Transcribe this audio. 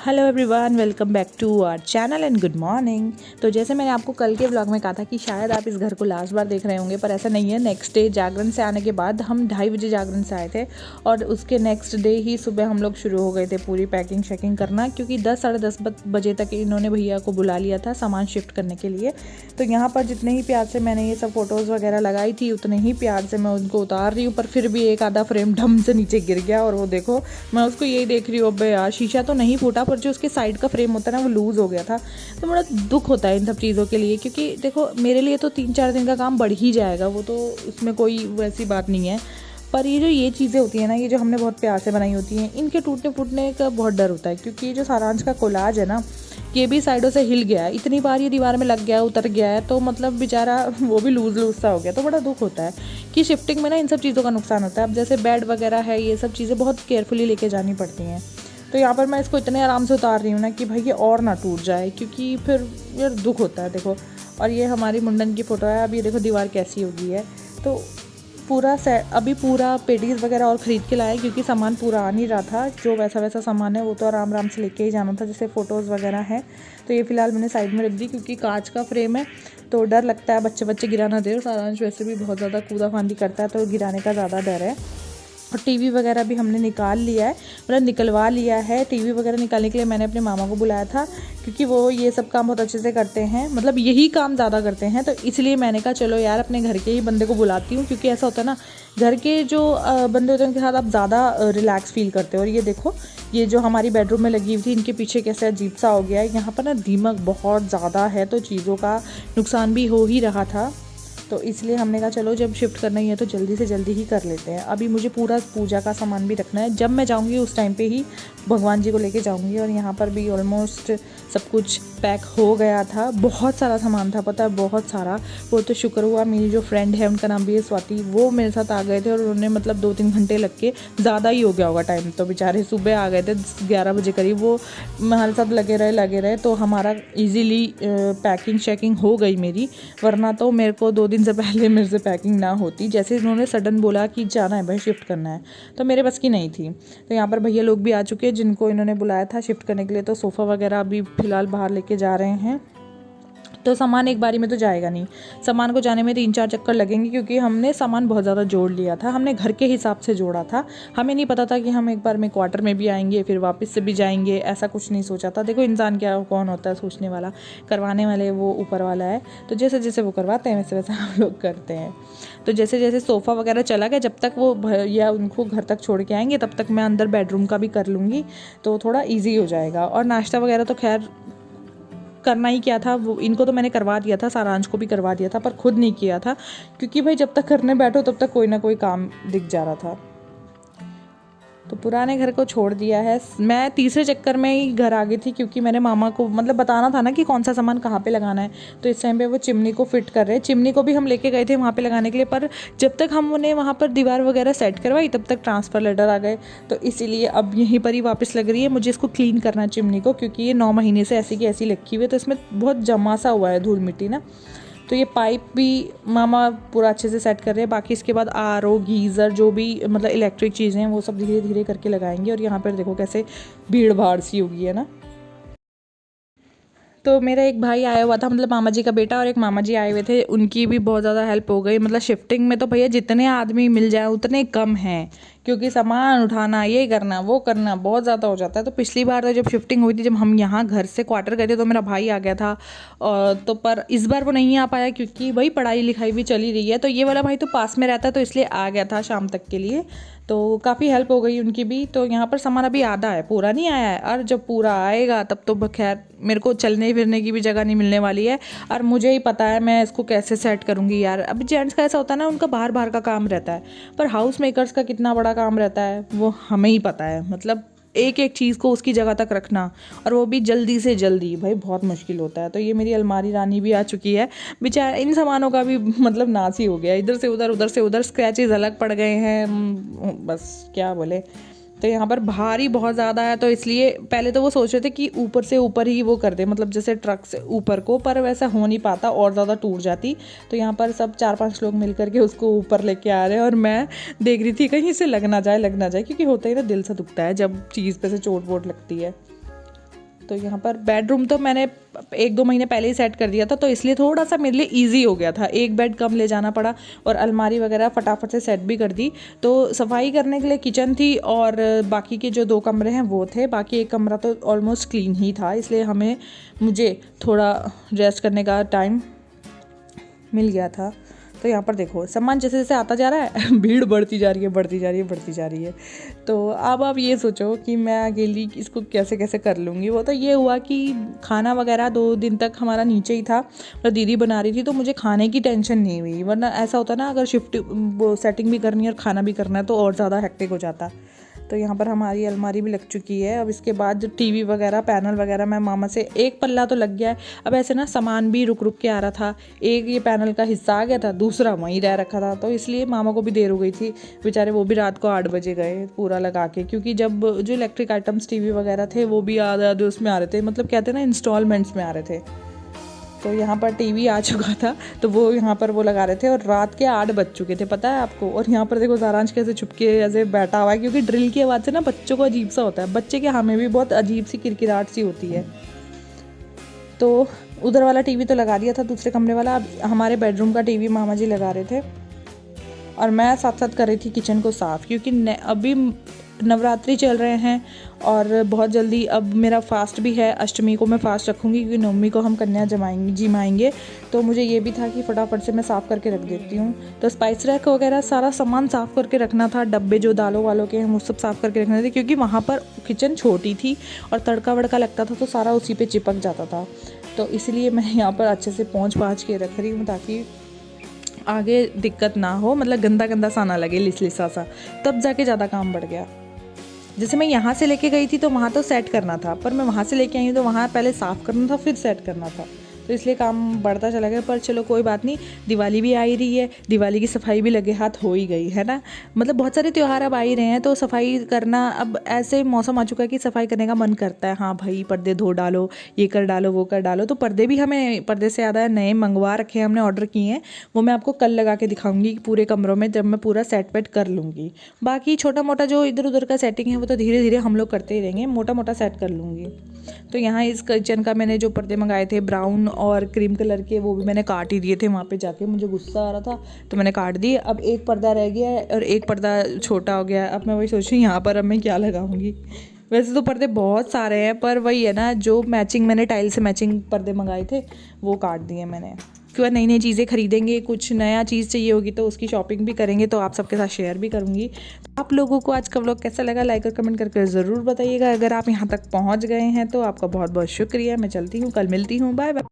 Hello everyone, welcome back to our channel and good morning. तो जैसे मैंने आपको कल के व्लॉग में कहा था कि शायद आप इस घर को लास्ट बार देख रहे होंगे, पर ऐसा नहीं है। नेक्स्ट डे जागरण से आने के बाद हम 2:30 बजे जागरण से आए थे और उसके नेक्स्ट डे ही सुबह हम लोग शुरू हो गए थे पूरी पैकिंग शैकिंग करना, क्योंकि 10 साढ़े 10 बजे तक इन्होंने भैया को बुला लिया था सामान शिफ्ट करने के लिए। तो यहाँ पर जितने ही प्यार से मैंने ये सब फ़ोटोज़ वगैरह लगाई थी उतने ही प्यार से मैं उनको उतार रही हूँ, पर फिर भी एक आधा फ्रेम ढम से नीचे गिर गया और वो देखो मैं उसको यही देख रही हूँ, अब यार शीशा तो नहीं फूटा पर जो उसके साइड का फ्रेम होता है ना वो लूज़ हो गया था। तो बड़ा दुख होता है इन सब चीज़ों के लिए, क्योंकि देखो मेरे लिए तो 3-4 दिन का काम बढ़ ही जाएगा, वो तो इसमें कोई वैसी बात नहीं है। पर ये चीज़ें होती हैं ना, ये जो हमने बहुत प्यार से बनाई होती हैं, इनके टूटने फूटने का बहुत डर होता है। क्योंकि ये जो सारांश का कोलाज है ना, ये भी साइडों से हिल गया है, इतनी बार ये दीवार में लग गया है, उतर गया है, तो मतलब बेचारा वो भी लूज़ सा हो गया। तो बड़ा दुख होता है कि शिफ्टिंग में ना इन सब चीज़ों का नुकसान होता है। अब जैसे बेड वगैरह है, ये सब चीज़ें बहुत केयरफुली लेके जानी पड़ती हैं। तो यहाँ पर मैं इसको इतने आराम से उतार रही हूँ ना कि भाई ये और ना टूट जाए, क्योंकि फिर यार दुख होता है। देखो, और ये हमारी मुंडन की फ़ोटो है। अब ये देखो दीवार कैसी हो गई है। तो पूरा सेट अभी पूरा पेटीज़ वगैरह और ख़रीद के लाए, क्योंकि सामान पूरा आ नहीं रहा था। जो वैसा सामान है वो तो आराम आराम से लेके ही जाना था, जैसे फ़ोटोज़ वगैरह है। तो ये फ़िलहाल मैंने साइड में रख दी, क्योंकि कांच का फ्रेम है तो डर लगता है बच्चे गिरा ना दे। और सारांश वैसे भी बहुत ज़्यादा कूदा फांदी करता है, तो गिराने का ज़्यादा डर है। और टीवी वगैरह भी हमने निकाल लिया है, मतलब निकलवा लिया है। टीवी वगैरह निकालने के लिए मैंने अपने मामा को बुलाया था, क्योंकि वो ये सब काम बहुत अच्छे से करते हैं, मतलब यही काम ज़्यादा करते हैं। तो इसलिए मैंने कहा चलो यार अपने घर के ही बंदे को बुलाती हूँ, क्योंकि ऐसा होता है ना, घर के जो बंदे होते हैं उनके साथ आप ज़्यादा रिलैक्स फील करते हो। और ये देखो, ये जो हमारी बेडरूम में लगी हुई थी, इनके पीछे कैसे अजीब सा हो गया है। यहाँ पर ना दीमक बहुत ज़्यादा है, तो चीज़ों का नुकसान भी हो ही रहा था। तो इसलिए हमने कहा चलो जब शिफ्ट करना ही है तो जल्दी से जल्दी ही कर लेते हैं। अभी मुझे पूरा पूजा का सामान भी रखना है, जब मैं जाऊंगी उस टाइम पे ही भगवान जी को लेके जाऊंगी। और यहाँ पर भी ऑलमोस्ट सब कुछ पैक हो गया था। बहुत सारा सामान था, पता है, बहुत सारा। वो तो शुक्र हुआ मेरी जो फ्रेंड है, उनका नाम भी है स्वाति, वो मेरे साथ आ गए थे और उन्होंने मतलब 2-3 घंटे लग के, ज़्यादा ही हो गया होगा टाइम, तो बेचारे सुबह आ गए थे 11 बजे करीब। वो हमारे साथ लगे रहे, तो हमारा ईजीली पैकिंग शैकिंग हो गई मेरी। वरना तो मेरे को 2 दिन से पहले मेरे से पैकिंग ना होती। जैसे इन्होंने सडन बोला कि जाना है भाई, शिफ्ट करना है, तो मेरे बस की नहीं थी। तो यहाँ पर भैया लोग भी आ चुके हैं जिनको इन्होंने बुलाया था शिफ्ट करने के लिए। तो सोफ़ा वगैरह अभी फ़िलहाल बाहर लेके जा रहे हैं। तो सामान एक बारी में तो जाएगा नहीं, सामान को जाने में 3-4 चक्कर लगेंगे, क्योंकि हमने सामान बहुत ज़्यादा जोड़ लिया था। हमने घर के हिसाब से जोड़ा था, हमें नहीं पता था कि हम एक बार में क्वार्टर में भी आएंगे फिर वापस से भी जाएंगे, ऐसा कुछ नहीं सोचा था। देखो इंसान क्या कौन होता है सोचने वाला, करवाने वाले वो ऊपर वाला है। तो जैसे जैसे वो करवाते हैं वैसे वैसे हम लोग करते हैं। तो जैसे जैसे सोफ़ा वगैरह चला गया, जब तक वो भैया उनको घर तक छोड़ के आएंगे तब तक मैं अंदर बेडरूम का भी कर लूँगी, तो थोड़ा ईजी हो जाएगा। और नाश्ता वगैरह तो खैर करना ही क्या था, वो इनको तो मैंने करवा दिया था, सारांश को भी करवा दिया था, पर खुद नहीं किया था, क्योंकि भाई जब तक करने बैठो तब तक कोई ना कोई काम दिख जा रहा था। तो पुराने घर को छोड़ दिया है। मैं तीसरे चक्कर में ही घर आ गई थी, क्योंकि मैंने मामा को मतलब बताना था ना कि कौन सा सामान कहाँ पे लगाना है। तो इस टाइम पे वो चिमनी को फिट कर रहे हैं। चिमनी को भी हम लेके गए थे वहाँ पे लगाने के लिए, पर जब तक हमने वहाँ पर दीवार वगैरह सेट करवाई तब तक ट्रांसफ़र लेटर आ गए। तो इसीलिए अब यहीं पर ही वापस लग रही है। मुझे इसको क्लीन करना है चिमनी को, क्योंकि ये 9 महीने से ऐसी की ऐसी रखी हुई है, तो इसमें बहुत जमा सा हुआ है धूल मिट्टी ना। तो ये पाइप भी मामा पूरा अच्छे से सेट कर रहे हैं। बाकी इसके बाद आरओ गीज़र जो भी मतलब इलेक्ट्रिक चीज़ें हैं वो सब धीरे धीरे करके लगाएंगे। और यहाँ पर देखो कैसे भीड़ भाड़ सी होगी है ना। तो मेरा एक भाई आया हुआ था, मतलब मामा जी का बेटा, और एक मामा जी आए हुए थे, उनकी भी बहुत ज़्यादा हेल्प हो गई। मतलब शिफ्टिंग में तो भैया जितने आदमी मिल जाए उतने कम हैं, क्योंकि सामान उठाना, ये करना वो करना बहुत ज़्यादा हो जाता है। तो पिछली बार तो जब शिफ्टिंग हुई थी, जब हम यहाँ घर से क्वार्टर गए थे, तो मेरा भाई आ गया था। और तो पर इस बार वो नहीं आ पाया, क्योंकि भाई पढ़ाई लिखाई भी चली रही है। तो ये वाला भाई तो पास में रहता है, तो इसलिए आ गया था शाम तक के लिए। तो काफ़ी हेल्प हो गई उनकी भी। तो यहाँ पर सामान अभी आधा है, पूरा नहीं आया है, और जब पूरा आएगा तब तो खैर मेरे को चलने फिरने की भी जगह नहीं मिलने वाली है। और मुझे ही पता है मैं इसको कैसे सेट करूँगी यार। अभी जेंट्स का ऐसा होता है ना, उनका बाहर का काम रहता है, पर हाउस मेकर्स का कितना बड़ा काम रहता है वो हमें ही पता है। मतलब एक एक चीज़ को उसकी जगह तक रखना, और वो भी जल्दी से जल्दी, भाई बहुत मुश्किल होता है। तो ये मेरी अलमारी रानी भी आ चुकी है। बेचारा इन सामानों का भी मतलब नाश ही हो गया, इधर से उधर उधर से उधर स्क्रैचेस अलग पड़ गए हैं, बस क्या बोले। तो यहाँ पर भारी बहुत ज़्यादा है, तो इसलिए पहले तो वो सोच रहे थे कि ऊपर से ऊपर ही वो कर दे, मतलब जैसे ट्रक से ऊपर को, पर वैसा हो नहीं पाता, और ज़्यादा टूट जाती। तो यहाँ पर सब 4-5 लोग मिल करके उसको ऊपर लेके आ रहे हैं, और मैं देख रही थी कहीं से लग ना जाए, क्योंकि होता ही ना, दिल से दुखता है जब चीज़ पे से चोट वोट लगती है। तो यहाँ पर बेडरूम तो मैंने 1-2 महीने पहले ही सेट कर दिया था, तो इसलिए थोड़ा सा मेरे लिए ईजी हो गया था, एक बेड कम ले जाना पड़ा और अलमारी वगैरह फटाफट से सेट भी कर दी। तो सफाई करने के लिए किचन थी और बाकी के जो 2 कमरे हैं वो थे, बाकी एक कमरा तो ऑलमोस्ट क्लीन ही था, इसलिए मुझे थोड़ा रेस्ट करने का टाइम मिल गया था। तो यहाँ पर देखो सामान जैसे जैसे आता जा रहा है भीड़ बढ़ती जा रही है, बढ़ती जा रही है, बढ़ती जा रही है। तो अब आप ये सोचो कि मैं अकेली इसको कैसे कैसे कर लूँगी। वो तो ये हुआ कि खाना वगैरह 2 दिन तक हमारा नीचे ही था और दीदी बना रही थी, तो मुझे खाने की टेंशन नहीं हुई, वरना ऐसा होता ना अगर शिफ्ट वो सेटिंग भी करनी है और खाना भी करना है तो और ज़्यादा हेक्टिक हो जाता। तो यहाँ पर हमारी अलमारी भी लग चुकी है। अब इसके बाद जो टीवी वगैरह पैनल वगैरह मैं मामा से, एक पल्ला तो लग गया है। अब ऐसे ना सामान भी रुक रुक के आ रहा था, एक ये पैनल का हिस्सा आ गया था, दूसरा वहीं रह रखा था, तो इसलिए मामा को भी देर हो गई थी बेचारे, वो भी रात को 8 बजे गए पूरा लगा के, क्योंकि जब जो इलेक्ट्रिक आइटम्स टीवी वगैरह थे वो भी आधे आधे उसमें आ रहे थे, मतलब कहते हैं ना इंस्टॉलमेंट्स में आ रहे थे। तो यहाँ पर टीवी आ चुका था, तो वो यहाँ पर वो लगा रहे थे और रात के 8 बज चुके थे, पता है आपको। और यहाँ पर देखो सारांश कैसे छुपके ऐसे बैठा हुआ है, क्योंकि ड्रिल की आवाज़ से ना बच्चों को अजीब सा होता है, बच्चे के हमें भी बहुत अजीब सी किरकिराहट सी होती है। तो उधर वाला टीवी तो लगा दिया था, दूसरे कमरे वाला। अब हमारे बेडरूम का टीवी मामा जी लगा रहे थे और मैं साथ साथ कर रही थी किचन को साफ़, क्योंकि अभी नवरात्रि चल रहे हैं और बहुत जल्दी अब मेरा फास्ट भी है। अष्टमी को मैं फास्ट रखूँगी क्योंकि नवमी को हम कन्या जिमाएंगे, तो मुझे ये भी था कि फटाफट से मैं साफ़ करके रख देती हूँ। तो स्पाइस रैक वगैरह सारा सामान साफ़ करके रखना था, डब्बे जो दालों वालों के हैं वो सब साफ़ करके रखने थे, क्योंकि वहाँ पर किचन छोटी थी और तड़का वड़का लगता था तो सारा उसी पर चिपक जाता था। तो इसलिए मैं यहाँ पर अच्छे से पोंछ के रख रही हूँ ताकि आगे दिक्कत ना हो, मतलब गंदा गंदा सा ना लगे, लिसा सा। तब जाके ज़्यादा काम बढ़ गया। जैसे मैं यहाँ से लेके गई थी तो वहाँ तो सेट करना था, पर मैं वहाँ से लेके आई हूँ तो वहाँ पहले साफ़ करना था फिर सेट करना था, तो इसलिए काम बढ़ता चला गया। पर चलो कोई बात नहीं, दिवाली भी आ ही रही है, दिवाली की सफाई भी लगे हाथ हो ही गई है ना। मतलब बहुत सारे त्यौहार अब आ ही रहे हैं, तो सफाई करना अब ऐसे मौसम आ चुका है कि सफाई करने का मन करता है। हाँ भाई पर्दे धो डालो, ये कर डालो, वो कर डालो। तो पर्दे भी हमें, पर्दे से ज़्यादा नए मंगवा रखे हैं, हमने ऑर्डर किए हैं, वो मैं आपको कल लगा के दिखाऊंगी पूरे कमरों में, जब मैं पूरा सेट वेट कर लूँगी। बाकी छोटा मोटा जो इधर उधर का सेटिंग है वो तो धीरे धीरे हम लोग करते ही रहेंगे, मोटा मोटा सेट कर लूँगी। तो यहाँ इस किचन का मैंने जो पर्दे मंगाए थे ब्राउन और क्रीम कलर के, वो भी मैंने काट ही दिए थे वहाँ पे जाके, मुझे गुस्सा आ रहा था तो मैंने काट दिए। अब एक पर्दा रह गया है और एक पर्दा छोटा हो गया है। अब मैं वही सोच रही हूँ यहाँ पर अब मैं क्या लगाऊंगी। वैसे तो पर्दे बहुत सारे हैं, पर वही है ना, जो मैचिंग मैंने टाइल से मैचिंग पर्दे मंगाए थे वो काट दिए मैंने। क्यों नई नई चीज़ें खरीदेंगे, कुछ नया चीज़ चाहिए होगी तो उसकी शॉपिंग भी करेंगे, तो आप सबके साथ शेयर भी करूँगी। आप लोगों को आज का व्लॉग कैसा लगा लाइक और कमेंट करके ज़रूर बताइएगा। अगर आप यहाँ तक पहुँच गए हैं तो आपका बहुत बहुत शुक्रिया। मैं चलती हूँ, कल मिलती हूँ, बाय बाय।